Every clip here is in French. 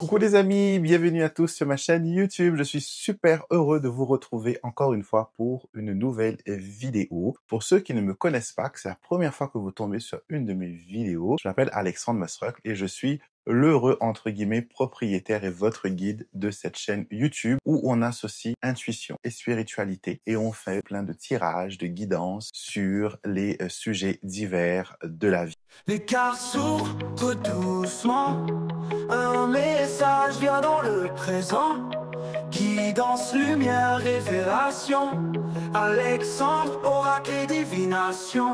Coucou les amis, bienvenue à tous sur ma chaîne YouTube. Je suis super heureux de vous retrouver encore une fois pour une nouvelle vidéo. Pour ceux qui ne me connaissent pas, que c'est la première fois que vous tombez sur une de mes vidéos, je m'appelle Alexandre Masruck et je suis l'heureux, entre guillemets, propriétaire et votre guide de cette chaîne YouTube où on associe intuition et spiritualité et on fait plein de tirages, de guidances sur les sujets divers de la vie. Les cartes s'ouvrent tout doucement, un message vient dans le présent. Guidance, lumière, révélation, Alexandre, oracle et divination.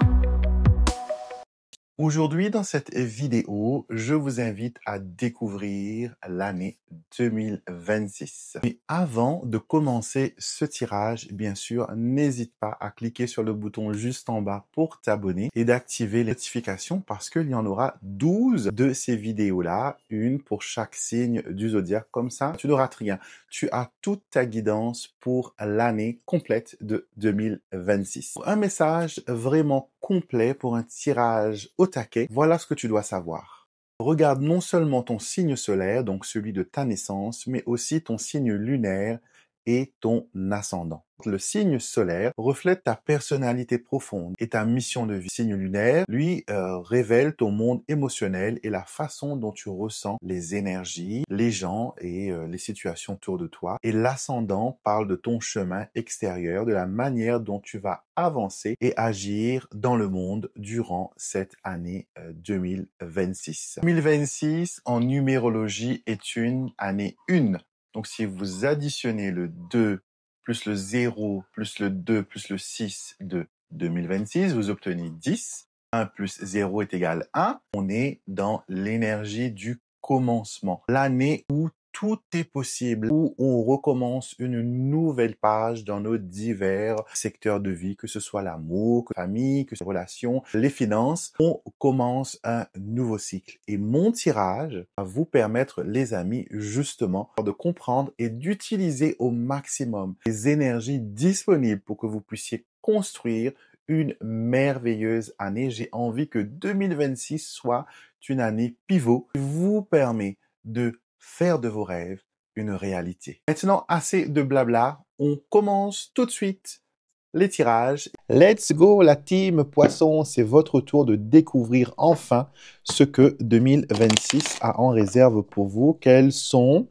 Aujourd'hui, dans cette vidéo, je vous invite à découvrir l'année 2026. Mais avant de commencer ce tirage, bien sûr, n'hésite pas à cliquer sur le bouton juste en bas pour t'abonner et d'activer les notifications parce qu'il y en aura 12 de ces vidéos-là, une pour chaque signe du zodiaque. Comme ça, tu ne rates rien. Tu as toute ta guidance pour l'année complète de 2026. Un message vraiment complet pour un tirage au taquet. Voilà ce que tu dois savoir. Regarde non seulement ton signe solaire, donc celui de ta naissance, mais aussi ton signe lunaire et ton ascendant. Le signe solaire reflète ta personnalité profonde et ta mission de vie. Le signe lunaire, lui, révèle ton monde émotionnel et la façon dont tu ressens les énergies, les gens et les situations autour de toi. Et l'ascendant parle de ton chemin extérieur, de la manière dont tu vas avancer et agir dans le monde durant cette année 2026. 2026 en numérologie est une année 1. Donc, si vous additionnez le 2 plus le 0 plus le 2 plus le 6 de 2026, vous obtenez 10. 1 plus 0 est égal à 1. On est dans l'énergie du commencement. L'année où tout est possible, où on recommence une nouvelle page dans nos divers secteurs de vie, que ce soit l'amour, que la famille, que ce soit les relations, les finances. On commence un nouveau cycle. Et mon tirage va vous permettre, les amis, justement, de comprendre et d'utiliser au maximum les énergies disponibles pour que vous puissiez construire une merveilleuse année. J'ai envie que 2026 soit une année pivot qui vous permet de faire de vos rêves une réalité. Maintenant, assez de blabla, on commence tout de suite les tirages. Let's go la team Poisson, c'est votre tour de découvrir enfin ce que 2026 a en réserve pour vous. Quelles sont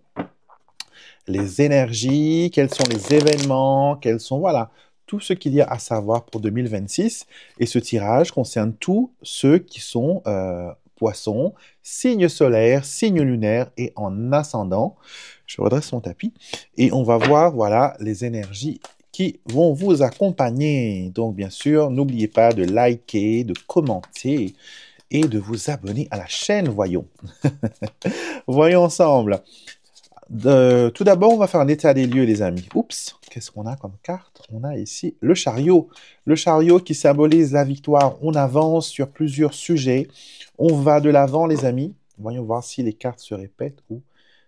les énergies, quels sont les événements, quels sont, voilà, tout ce qu'il y a à savoir pour 2026. Et ce tirage concerne tous ceux qui sont poissons, signe solaire, signe lunaire et en ascendant. Je redresse mon tapis et on va voir, voilà, les énergies qui vont vous accompagner. Donc, bien sûr, n'oubliez pas de liker, de commenter et de vous abonner à la chaîne. Voyons. Voyons ensemble. Tout d'abord, on va faire un état des lieux, les amis. Oups, qu'est-ce qu'on a comme carte? On a ici le chariot. Le chariot qui symbolise la victoire. On avance sur plusieurs sujets. On va de l'avant, les amis. Voyons voir si les cartes se répètent ou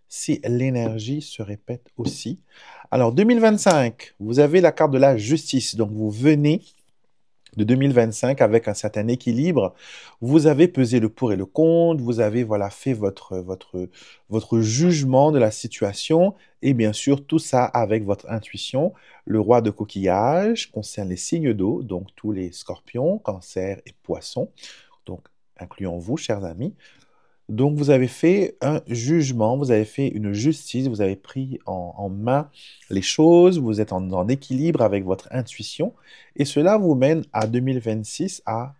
si l'énergie se répète aussi. Alors, 2025, vous avez la carte de la justice. Donc, vous venez de 2025 avec un certain équilibre. Vous avez pesé le pour et le contre, vous avez voilà, fait votre jugement de la situation et bien sûr tout ça avec votre intuition. Le roi de coquillage concerne les signes d'eau, donc tous les scorpions, cancer et poissons, donc incluant vous, chers amis. Donc, vous avez fait un jugement, vous avez fait une justice, vous avez pris en main les choses, vous êtes en équilibre avec votre intuition. Et cela vous mène à 2026 à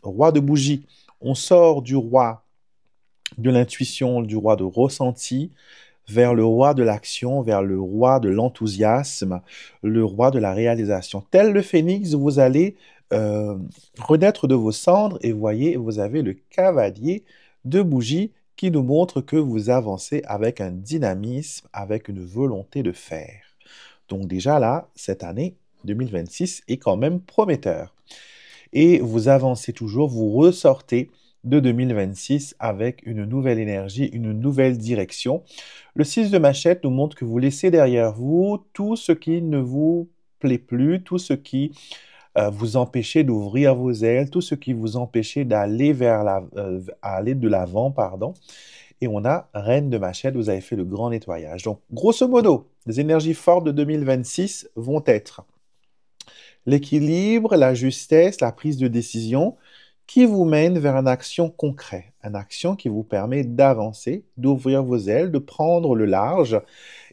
roi de bougie. On sort du roi de l'intuition, du roi de ressenti, vers le roi de l'action, vers le roi de l'enthousiasme, le roi de la réalisation. Tel le phénix, vous allez renaître de vos cendres et voyez, vous avez le cavalier de bougies qui nous montre que vous avancez avec un dynamisme, avec une volonté de faire. Donc déjà là, cette année 2026 est quand même prometteur. Et vous avancez toujours, vous ressortez de 2026 avec une nouvelle énergie, une nouvelle direction. Le 6 de machette nous montre que vous laissez derrière vous tout ce qui ne vous plaît plus, tout ce qui vous empêchez d'ouvrir vos ailes, tout ce qui vous empêchait d'aller vers aller de l'avant, pardon. Et on a Reine de Machette, vous avez fait le grand nettoyage. Donc, grosso modo, les énergies fortes de 2026 vont être l'équilibre, la justesse, la prise de décision qui vous mène vers une action concrète, une action qui vous permet d'avancer, d'ouvrir vos ailes, de prendre le large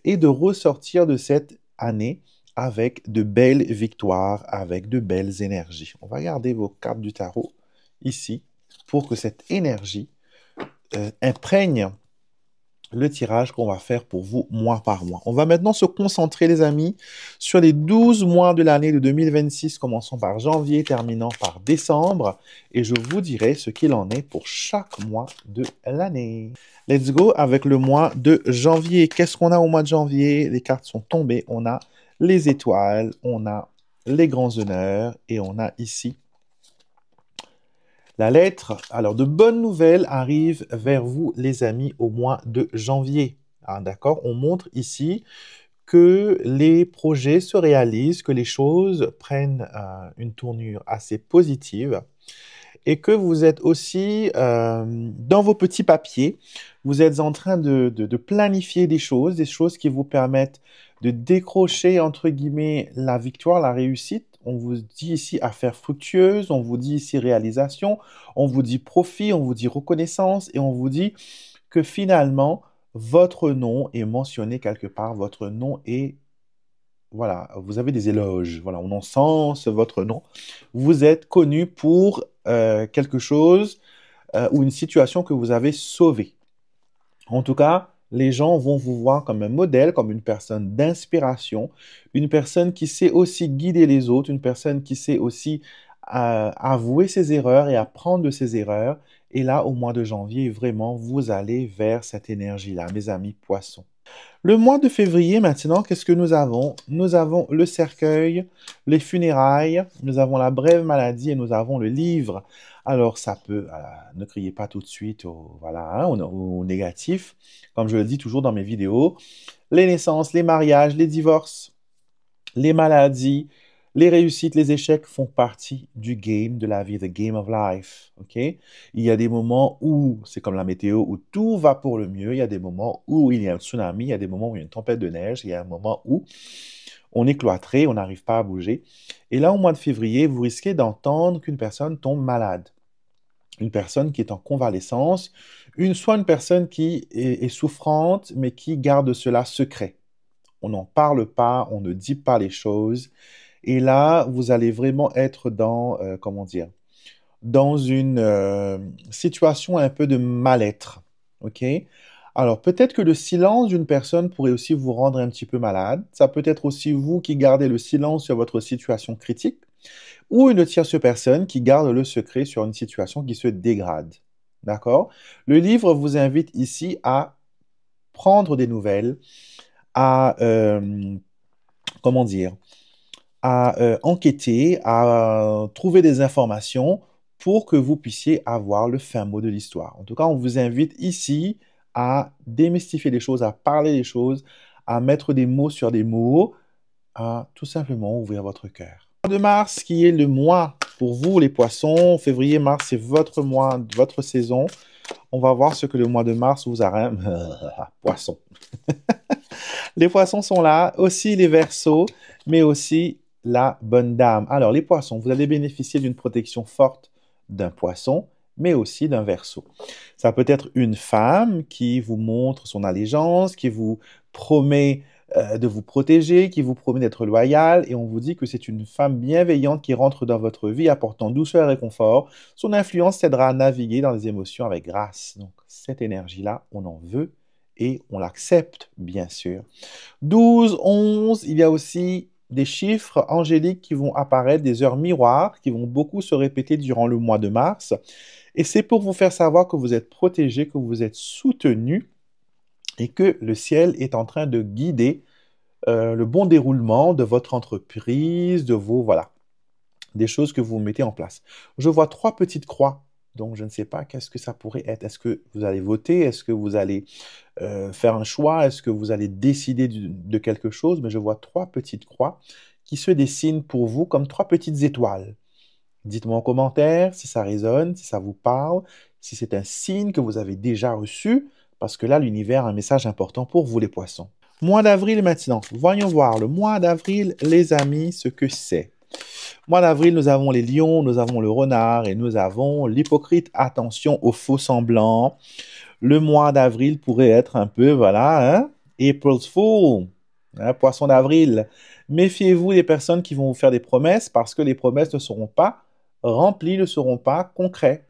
et de ressortir de cette année avec de belles victoires, avec de belles énergies. On va garder vos cartes du tarot ici pour que cette énergie imprègne le tirage qu'on va faire pour vous mois par mois. On va maintenant se concentrer, les amis, sur les 12 mois de l'année de 2026, commençant par janvier, terminant par décembre, et je vous dirai ce qu'il en est pour chaque mois de l'année. Let's go avec le mois de janvier. Qu'est-ce qu'on a au mois de janvier? Les cartes sont tombées. On a les étoiles, on a les grands honneurs, et on a ici la lettre. Alors, de bonnes nouvelles arrivent vers vous, les amis, au mois de janvier. Ah, d'accord? On montre ici que les projets se réalisent, que les choses prennent une tournure assez positive et que vous êtes aussi dans vos petits papiers, vous êtes en train de planifier des choses qui vous permettent de décrocher, entre guillemets, la victoire, la réussite. On vous dit ici affaires fructueuses, on vous dit ici réalisation, on vous dit profit, on vous dit reconnaissance et on vous dit que finalement, votre nom est mentionné quelque part, votre nom est, voilà, vous avez des éloges, voilà, on encense votre nom. Vous êtes connu pour quelque chose ou une situation que vous avez sauvée. En tout cas, les gens vont vous voir comme un modèle, comme une personne d'inspiration, une personne qui sait aussi guider les autres, une personne qui sait aussi avouer ses erreurs et apprendre de ses erreurs. Et là, au mois de janvier, vraiment, vous allez vers cette énergie-là, mes amis poissons. Le mois de février, maintenant, qu'est-ce que nous avons? Nous avons le cercueil, les funérailles, nous avons la brève maladie et nous avons le livre. Alors, ça peut, ne criez pas tout de suite au négatif, comme je le dis toujours dans mes vidéos. Les naissances, les mariages, les divorces, les maladies, les réussites, les échecs font partie du game de la vie, the game of life. Ok? Il y a des moments où, c'est comme la météo, où tout va pour le mieux. Il y a des moments où il y a un tsunami, il y a des moments où il y a une tempête de neige, il y a un moment où on est cloîtré, on n'arrive pas à bouger. Et là, au mois de février, vous risquez d'entendre qu'une personne tombe malade. Une personne qui est en convalescence, soit une personne qui est souffrante, mais qui garde cela secret. On n'en parle pas, on ne dit pas les choses. Et là, vous allez vraiment être dans, dans une situation un peu de mal-être. OK? Alors, peut-être que le silence d'une personne pourrait aussi vous rendre un petit peu malade. Ça peut être aussi vous qui gardez le silence sur votre situation critique ou une tierce personne qui garde le secret sur une situation qui se dégrade. D'accord? Le livre vous invite ici à prendre des nouvelles, à, enquêter, à trouver des informations pour que vous puissiez avoir le fin mot de l'histoire. En tout cas, on vous invite ici à démystifier les choses, à parler des choses, à mettre des mots sur des mots, à tout simplement ouvrir votre cœur. Le mois de mars, qui est le mois pour vous, les poissons. Février, mars, c'est votre mois, votre saison. On va voir ce que le mois de mars vous a... Poissons. Les poissons sont là, aussi les verseaux, mais aussi la bonne dame. Alors, les poissons, vous allez bénéficier d'une protection forte d'un poisson, mais aussi d'un verseau. Ça peut être une femme qui vous montre son allégeance, qui vous promet de vous protéger, qui vous promet d'être loyale, et on vous dit que c'est une femme bienveillante qui rentre dans votre vie, apportant douceur et confort. Son influence t'aidera à naviguer dans les émotions avec grâce. Donc, cette énergie-là, on en veut et on l'accepte, bien sûr. 12, 11, il y a aussi des chiffres angéliques qui vont apparaître, des heures miroirs qui vont beaucoup se répéter durant le mois de mars. Et c'est pour vous faire savoir que vous êtes protégé, que vous êtes soutenu et que le ciel est en train de guider le bon déroulement de votre entreprise, de vos, voilà, des choses que vous mettez en place. Je vois 3 petites croix. Donc, je ne sais pas qu'est-ce que ça pourrait être. Est-ce que vous allez voter? Est-ce que vous allez faire un choix? Est-ce que vous allez décider de quelque chose? Mais je vois 3 petites croix qui se dessinent pour vous comme 3 petites étoiles. Dites-moi en commentaire si ça résonne, si ça vous parle, si c'est un signe que vous avez déjà reçu parce que là, l'univers a un message important pour vous, les poissons. Mois d'avril maintenant. Voyons voir le mois d'avril, les amis, ce que c'est. Mois d'avril, nous avons les lions, nous avons le renard et nous avons l'hypocrite. Attention aux faux semblants. Le mois d'avril pourrait être un peu, voilà, hein, April's Fool, hein, poisson d'avril. Méfiez-vous des personnes qui vont vous faire des promesses parce que les promesses ne seront pas remplies, ne seront pas concrètes.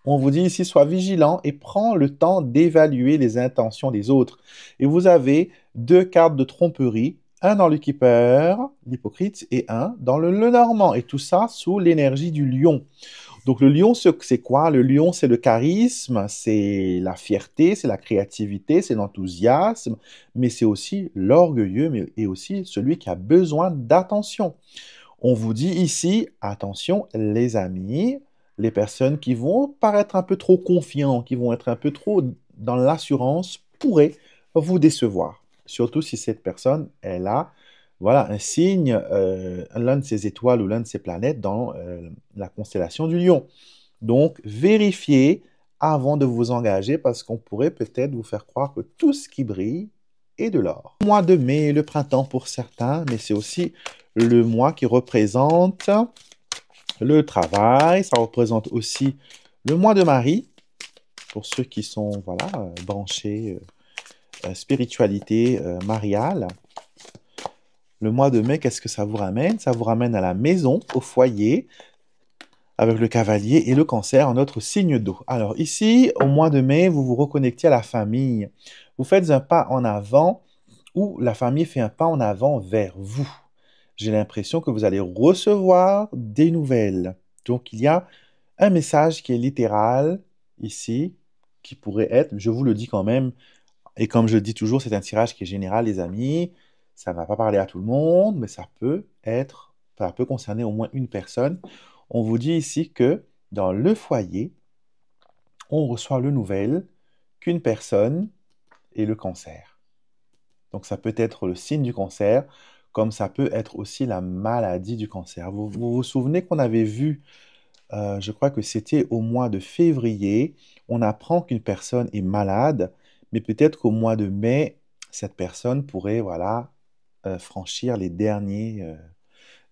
On vous dit ici, sois vigilant et prends le temps d'évaluer les intentions des autres. Et vous avez 2 cartes de tromperie, un dans le Keeper, l'hypocrite, et un dans le Lenormand. Et tout ça sous l'énergie du lion. Donc le lion, c'est quoi? Le lion, c'est le charisme, c'est la fierté, c'est la créativité, c'est l'enthousiasme, mais c'est aussi l'orgueilleux et aussi celui qui a besoin d'attention. On vous dit ici, attention les amis, les personnes qui vont paraître un peu trop confiants, qui vont être un peu trop dans l'assurance, pourraient vous décevoir. Surtout si cette personne, elle a voilà, un signe, l'un de ses étoiles ou l'un de ses planètes dans la constellation du Lion. Donc, vérifiez avant de vous engager parce qu'on pourrait peut-être vous faire croire que tout ce qui brille est de l'or. Le mois de mai, le printemps pour certains, mais c'est aussi le mois qui représente le travail. Ça représente aussi le mois de Marie, pour ceux qui sont voilà, branchés spiritualité mariale. Le mois de mai, qu'est-ce que ça vous ramène? Ça vous ramène à la maison, au foyer, avec le cavalier et le cancer en notre signe d'eau. Alors ici, au mois de mai, vous vous reconnectez à la famille. Vous faites un pas en avant ou la famille fait un pas en avant vers vous. J'ai l'impression que vous allez recevoir des nouvelles. Donc, il y a un message qui est littéral ici, qui pourrait être, je vous le dis quand même, et comme je dis toujours, c'est un tirage qui est général, les amis. Ça ne va pas parler à tout le monde, mais ça peut concerner au moins une personne. On vous dit ici que dans le foyer, on reçoit le nouvelle qu'une personne ait le cancer. Donc, ça peut être le signe du cancer, comme ça peut être aussi la maladie du cancer. Vous souvenez qu'on avait vu, je crois que c'était au mois de février, on apprend qu'une personne est malade, mais peut-être qu'au mois de mai, cette personne pourrait, voilà, franchir les derniers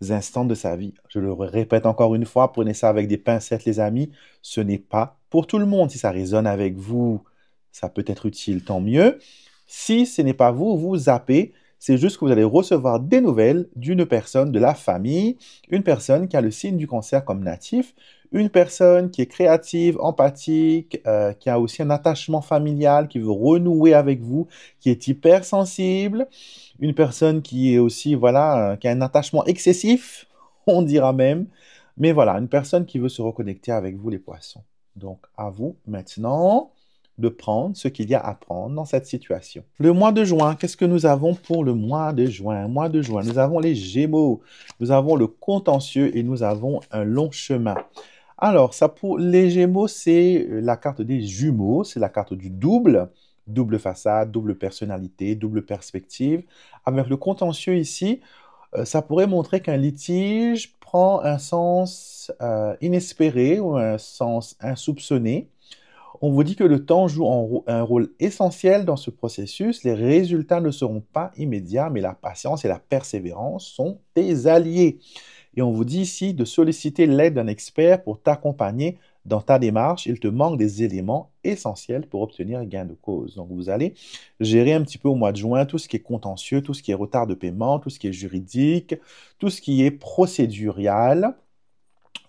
instants de sa vie. Je le répète encore une fois, prenez ça avec des pincettes, les amis. Ce n'est pas pour tout le monde. Si ça résonne avec vous, ça peut être utile, tant mieux. Si ce n'est pas vous, vous zappez. C'est juste que vous allez recevoir des nouvelles d'une personne de la famille, une personne qui a le signe du cancer comme natif, une personne qui est créative, empathique, qui a aussi un attachement familial, qui veut renouer avec vous, qui est hypersensible, une personne qui est aussi, voilà, qui a un attachement excessif, on dira même, mais voilà, une personne qui veut se reconnecter avec vous, les poissons. Donc, à vous maintenant de prendre ce qu'il y a à prendre dans cette situation. Le mois de juin, qu'est-ce que nous avons pour le mois de juin? Mois de juin, nous avons les Gémeaux, nous avons le contentieux et nous avons un long chemin. Alors, ça pour les Gémeaux, c'est la carte des jumeaux, c'est la carte du double, double façade, double personnalité, double perspective. Avec le contentieux ici, ça pourrait montrer qu'un litige prend un sens inespéré ou un sens insoupçonné. On vous dit que le temps joue un rôle essentiel dans ce processus. Les résultats ne seront pas immédiats, mais la patience et la persévérance sont des alliés. Et on vous dit ici de solliciter l'aide d'un expert pour t'accompagner dans ta démarche. Il te manque des éléments essentiels pour obtenir gain de cause. Donc, vous allez gérer un petit peu au mois de juin tout ce qui est contentieux, tout ce qui est retard de paiement, tout ce qui est juridique, tout ce qui est procédurial.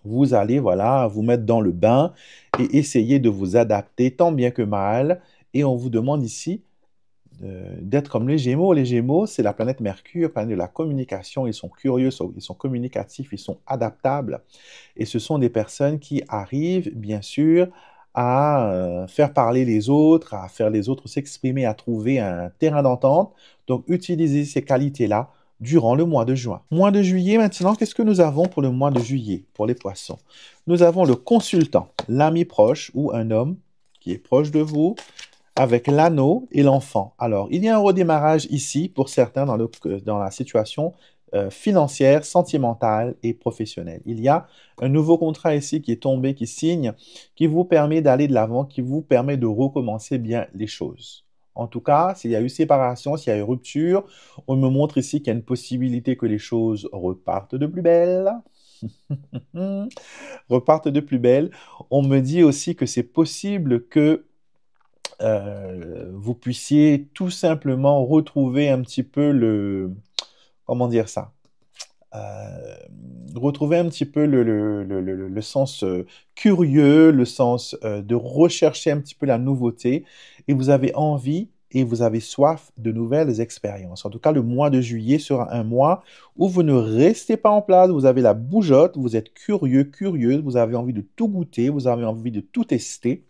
Vous allez, voilà, vous mettre dans le bain et essayer de vous adapter tant bien que mal. Et on vous demande ici d'être comme les Gémeaux. Les Gémeaux, c'est la planète Mercure, planète de la communication. Ils sont curieux, ils sont communicatifs, ils sont adaptables. Et ce sont des personnes qui arrivent, bien sûr, à faire parler les autres, à faire les autres s'exprimer, à trouver un terrain d'entente. Donc, utilisez ces qualités-là durant le mois de juin. Mois de juillet, maintenant, qu'est-ce que nous avons pour le mois de juillet, pour les poissons? Nous avons le consultant, l'ami proche ou un homme qui est proche de vous, avec l'anneau et l'enfant. Alors, il y a un redémarrage ici pour certains dans la situation financière, sentimentale et professionnelle. Il y a un nouveau contrat ici qui est tombé, qui signe, qui vous permet d'aller de l'avant, qui vous permet de recommencer bien les choses. En tout cas, s'il y a eu séparation, s'il y a eu rupture, on me montre ici qu'il y a une possibilité que les choses repartent de plus belle. Repartent de plus belle. On me dit aussi que c'est possible que vous puissiez tout simplement retrouver un petit peu comment dire ça? Retrouver un petit peu le sens curieux, le sens de rechercher un petit peu la nouveauté, et vous avez envie et vous avez soif de nouvelles expériences. En tout cas, le mois de juillet sera un mois où vous ne restez pas en place, vous avez la bougeotte, vous êtes curieux, curieuse, vous avez envie de tout goûter, vous avez envie de tout tester,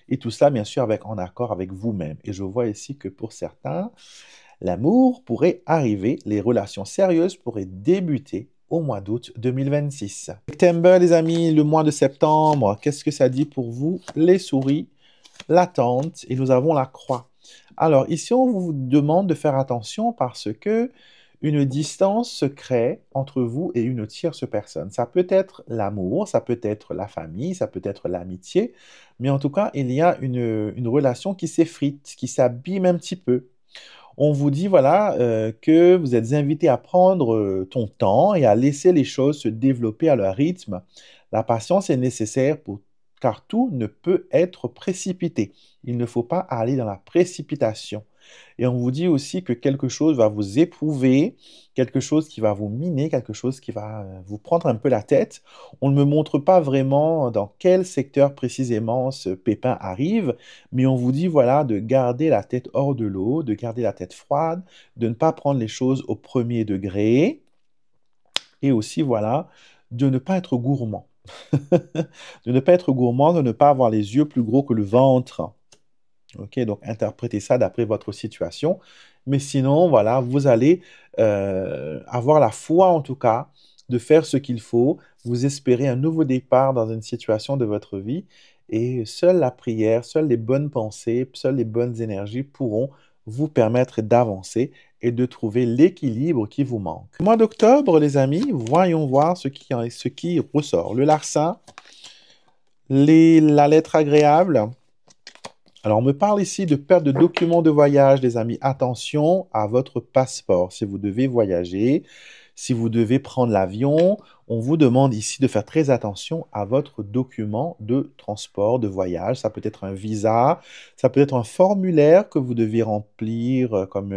et tout cela, bien sûr, en accord avec vous-même. Et je vois ici que pour certains, l'amour pourrait arriver, les relations sérieuses pourraient débuter au mois d'août 2026. September, les amis, le mois de septembre, qu'est-ce que ça dit pour vous? Les souris, l'attente, et nous avons la croix. Alors, ici, on vous demande de faire attention parce que une distance se crée entre vous et une tierce personne. Ça peut être l'amour, ça peut être la famille, ça peut être l'amitié, mais en tout cas, il y a une relation qui s'effrite, qui s'abîme un petit peu. On vous dit, voilà, que vous êtes invité à prendre ton temps et à laisser les choses se développer à leur rythme. La patience est nécessaire car tout ne peut être précipité. Il ne faut pas aller dans la précipitation. Et on vous dit aussi que quelque chose va vous éprouver, quelque chose qui va vous miner, quelque chose qui va vous prendre un peu la tête. On ne me montre pas vraiment dans quel secteur précisément ce pépin arrive, mais on vous dit, voilà, de garder la tête hors de l'eau, de garder la tête froide, de ne pas prendre les choses au premier degré, et aussi, voilà, de ne pas être gourmand. De ne pas être gourmand, de ne pas avoir les yeux plus gros que le ventre. Ok, donc interprétez ça d'après votre situation. Mais sinon, voilà, vous allez avoir la foi, en tout cas, de faire ce qu'il faut. Vous espérez un nouveau départ dans une situation de votre vie. Et seule la prière, seules les bonnes pensées, seules les bonnes énergies pourront vous permettre d'avancer et de trouver l'équilibre qui vous manque. Mois d'octobre, les amis, voyons voir ce qui ressort. Le larcin, la lettre agréable. Alors, on me parle ici de perte de documents de voyage, les amis. Attention à votre passeport. Si vous devez voyager, si vous devez prendre l'avion, on vous demande ici de faire très attention à votre document de transport, de voyage. Ça peut être un visa, ça peut être un formulaire que vous devez remplir comme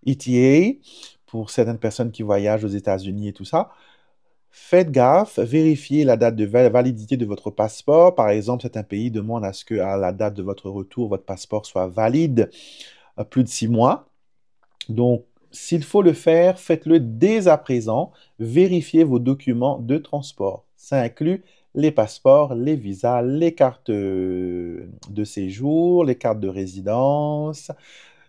ETA pour certaines personnes qui voyagent aux États-Unis et tout ça. Faites gaffe, vérifiez la date de validité de votre passeport. Par exemple, certains pays demandent à ce que à la date de votre retour, votre passeport soit valide plus de 6 mois. Donc, s'il faut le faire, faites-le dès à présent. Vérifiez vos documents de transport. Ça inclut les passeports, les visas, les cartes de séjour, les cartes de résidence,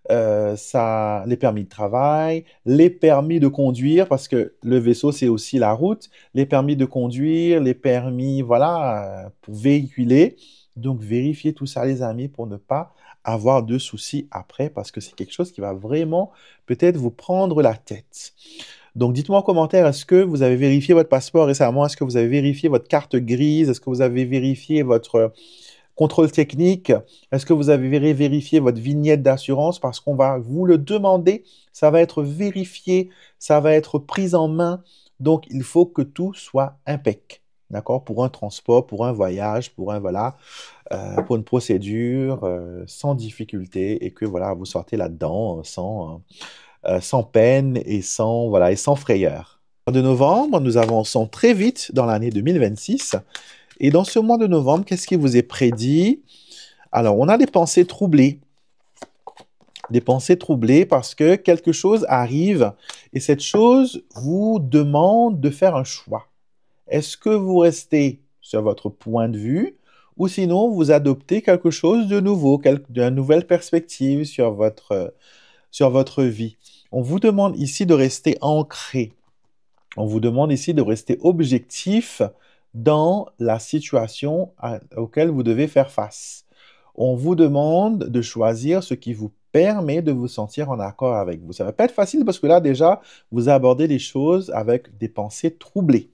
les permis de travail, les permis de conduire, parce que le vaisseau, c'est aussi la route, les permis de conduire, les permis, voilà, pour véhiculer. Donc, vérifiez tout ça, les amis, pour ne pas avoir de soucis après, parce que c'est quelque chose qui va vraiment peut-être vous prendre la tête. Donc, dites-moi en commentaire, est-ce que vous avez vérifié votre passeport récemment? Est-ce que vous avez vérifié votre carte grise? Est-ce que vous avez vérifié votre contrôle technique? Est-ce que vous avez vérifié votre vignette d'assurance? Parce qu'on va vous le demander, ça va être vérifié, ça va être pris en main. Donc, il faut que tout soit impec. D'accord? Pour un transport, pour un voyage, pour une procédure sans difficulté et que voilà, vous sortez là-dedans sans peine et sans frayeur. De novembre, nous avançons très vite dans l'année 2026. Et dans ce mois de novembre, qu'est-ce qui vous est prédit? Alors, on a des pensées troublées. Des pensées troublées parce que quelque chose arrive et cette chose vous demande de faire un choix. Est-ce que vous restez sur votre point de vue ou sinon vous adoptez quelque chose de nouveau, une nouvelle perspective sur votre vie? On vous demande ici de rester ancré. On vous demande ici de rester objectif dans la situation auquel vous devez faire face. On vous demande de choisir ce qui vous permet de vous sentir en accord avec vous. Ça ne va pas être facile parce que là, déjà, vous abordez les choses avec des pensées troublées.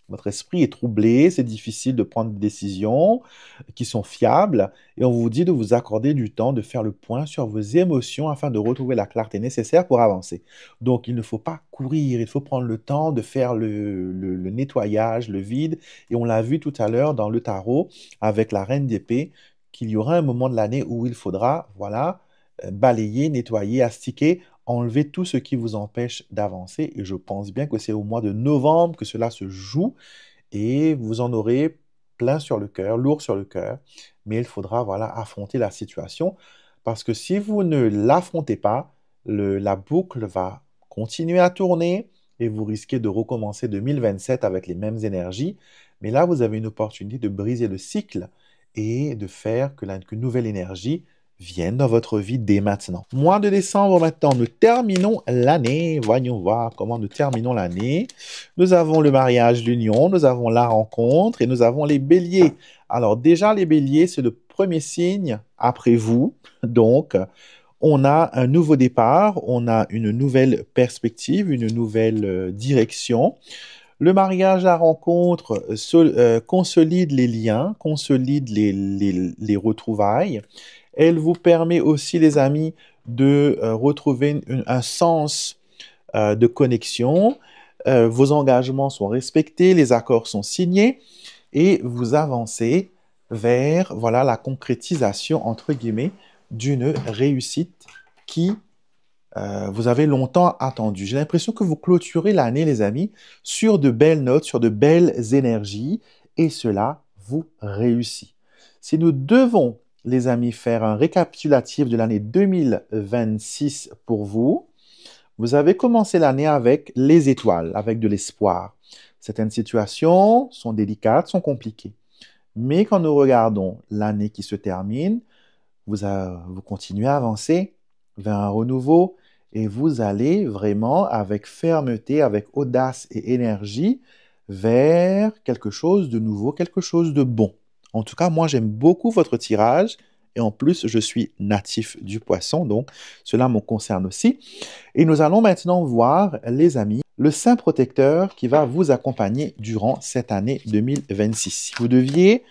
Votre esprit est troublé, c'est difficile de prendre des décisions qui sont fiables et on vous dit de vous accorder du temps, de faire le point sur vos émotions afin de retrouver la clarté nécessaire pour avancer. Donc, il ne faut pas courir, il faut prendre le temps de faire le nettoyage, le vide. Et on l'a vu tout à l'heure dans le tarot avec la reine d'épée, qu'il y aura un moment de l'année où il faudra, voilà, balayer, nettoyer, astiquer, enlever tout ce qui vous empêche d'avancer. Et je pense bien que c'est au mois de novembre que cela se joue et vous en aurez plein sur le cœur, lourd sur le cœur. Mais il faudra, voilà, affronter la situation parce que si vous ne l'affrontez pas, la boucle va continuer à tourner et vous risquez de recommencer 2027 avec les mêmes énergies. Mais là, vous avez une opportunité de briser le cycle et de faire qu'une nouvelle énergie vienne dans votre vie dès maintenant. Mois de décembre maintenant, nous terminons l'année. Voyons voir comment nous terminons l'année. Nous avons le mariage, l'union, nous avons la rencontre et nous avons les béliers. Alors déjà, les béliers, c'est le premier signe après vous. Donc, on a un nouveau départ, on a une nouvelle perspective, une nouvelle direction. Le mariage, la rencontre consolide les liens, consolide les retrouvailles. Elle vous permet aussi, les amis, de retrouver un sens de connexion. Vos engagements sont respectés, les accords sont signés et vous avancez vers, voilà, la concrétisation, entre guillemets, d'une réussite qui vous avez longtemps attendu. J'ai l'impression que vous clôturez l'année, les amis, sur de belles notes, sur de belles énergies, et cela vous réussit. Si nous devons, les amis, faire un récapitulatif de l'année 2026 pour vous, vous avez commencé l'année avec les étoiles, avec de l'espoir. Certaines situations sont délicates, sont compliquées. Mais quand nous regardons l'année qui se termine, vous continuez à avancer vers un renouveau et vous allez vraiment avec fermeté, avec audace et énergie vers quelque chose de nouveau, quelque chose de bon. En tout cas, moi, j'aime beaucoup votre tirage et en plus, je suis natif du poisson, donc cela me concerne aussi. Et nous allons maintenant voir, les amis, le saint protecteur qui va vous accompagner durant cette année 2026. Si vous deviez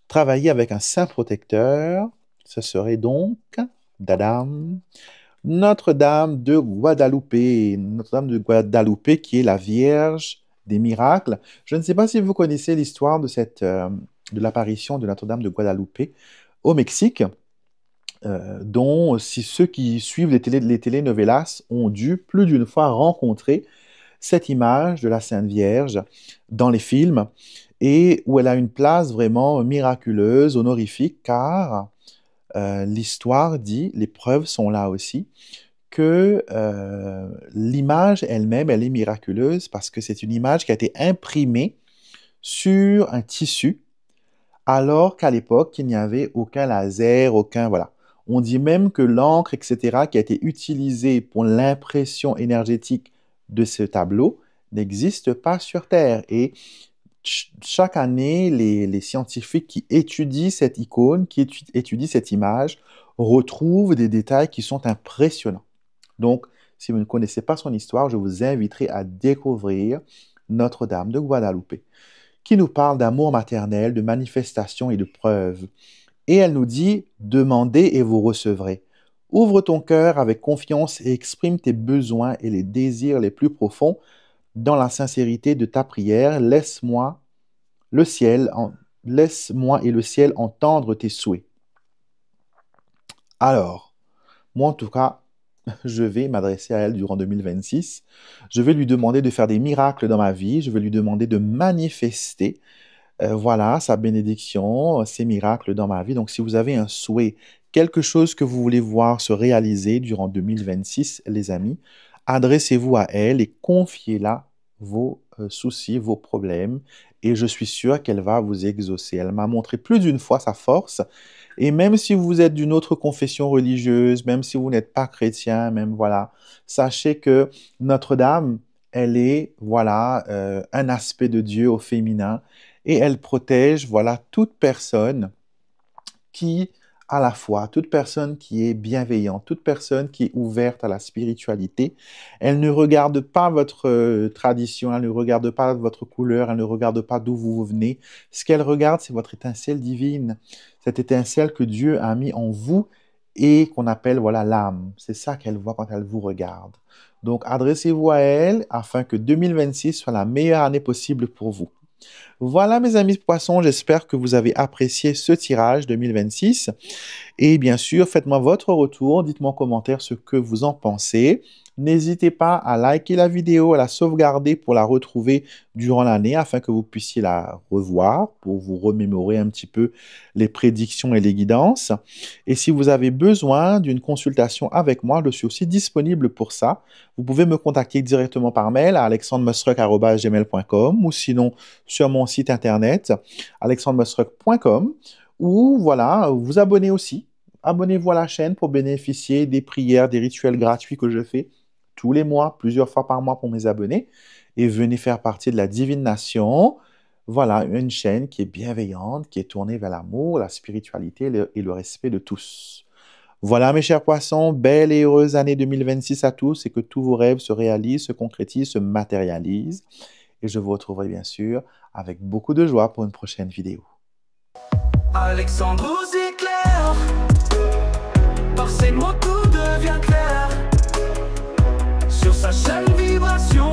travailler avec un saint protecteur, ce serait donc, dadam, Notre-Dame de Guadalupe. Notre-Dame de Guadalupe qui est la Vierge des miracles. Je ne sais pas si vous connaissez l'histoire de l'apparition de Notre-Dame de Guadalupe au Mexique, dont si ceux qui suivent les telenovelas ont dû plus d'une fois rencontrer cette image de la Sainte Vierge dans les films et où elle a une place vraiment miraculeuse, honorifique, car l'histoire dit, les preuves sont là aussi, que l'image elle-même, elle est miraculeuse parce que c'est une image qui a été imprimée sur un tissu, alors qu'à l'époque, il n'y avait aucun laser, voilà. On dit même que l'encre, etc., qui a été utilisée pour l'impression énergétique de ce tableau, n'existe pas sur Terre. Et chaque année, les scientifiques qui étudient cette icône, qui étudient cette image, retrouvent des détails qui sont impressionnants. Donc, si vous ne connaissez pas son histoire, je vous inviterai à découvrir Notre-Dame de Guadalupe, qui nous parle d'amour maternel, de manifestation et de preuves. Et elle nous dit, demandez et vous recevrez. Ouvre ton cœur avec confiance et exprime tes besoins et les désirs les plus profonds dans la sincérité de ta prière. Laisse-moi et le ciel entendre tes souhaits. Alors, moi en tout cas, je vais m'adresser à elle durant 2026. Je vais lui demander de faire des miracles dans ma vie. Je vais lui demander de manifester, voilà, sa bénédiction, ses miracles dans ma vie. Donc, si vous avez un souhait, quelque chose que vous voulez voir se réaliser durant 2026, les amis, adressez-vous à elle et confiez-la vos soucis, vos problèmes. Et je suis sûr qu'elle va vous exaucer. Elle m'a montré plus d'une fois sa force. Et même si vous êtes d'une autre confession religieuse, même si vous n'êtes pas chrétien, même voilà, sachez que Notre-Dame, elle est, voilà, un aspect de Dieu au féminin et elle protège, voilà, toute personne qui à la foi, toute personne qui est bienveillante, toute personne qui est ouverte à la spiritualité, elle ne regarde pas votre tradition, elle ne regarde pas votre couleur, elle ne regarde pas d'où vous venez. Ce qu'elle regarde, c'est votre étincelle divine, cette étincelle que Dieu a mis en vous et qu'on appelle voilà l'âme. C'est ça qu'elle voit quand elle vous regarde. Donc, adressez-vous à elle afin que 2026 soit la meilleure année possible pour vous. Voilà mes amis poissons, j'espère que vous avez apprécié ce tirage 2026. Et bien sûr, faites-moi votre retour, dites-moi en commentaire ce que vous en pensez. N'hésitez pas à liker la vidéo, à la sauvegarder pour la retrouver durant l'année afin que vous puissiez la revoir pour vous remémorer un petit peu les prédictions et les guidances. Et si vous avez besoin d'une consultation avec moi, je suis aussi disponible pour ça. Vous pouvez me contacter directement par mail à alexandremusruck@gmail.com ou sinon sur mon site internet alexandremusruck.com ou voilà, vous abonnez aussi. Abonnez-vous à la chaîne pour bénéficier des prières, des rituels gratuits que je fais tous les mois, plusieurs fois par mois pour mes abonnés. Et venez faire partie de la Divine Nation. Voilà, une chaîne qui est bienveillante, qui est tournée vers l'amour, la spiritualité et le respect de tous. Voilà mes chers poissons, belle et heureuse année 2026 à tous et que tous vos rêves se réalisent, se concrétisent, se matérialisent. Et je vous retrouverai bien sûr avec beaucoup de joie pour une prochaine vidéo. Alexandre aux éclairs, par ses mots tout devient clair. Sur sa chaîne vibration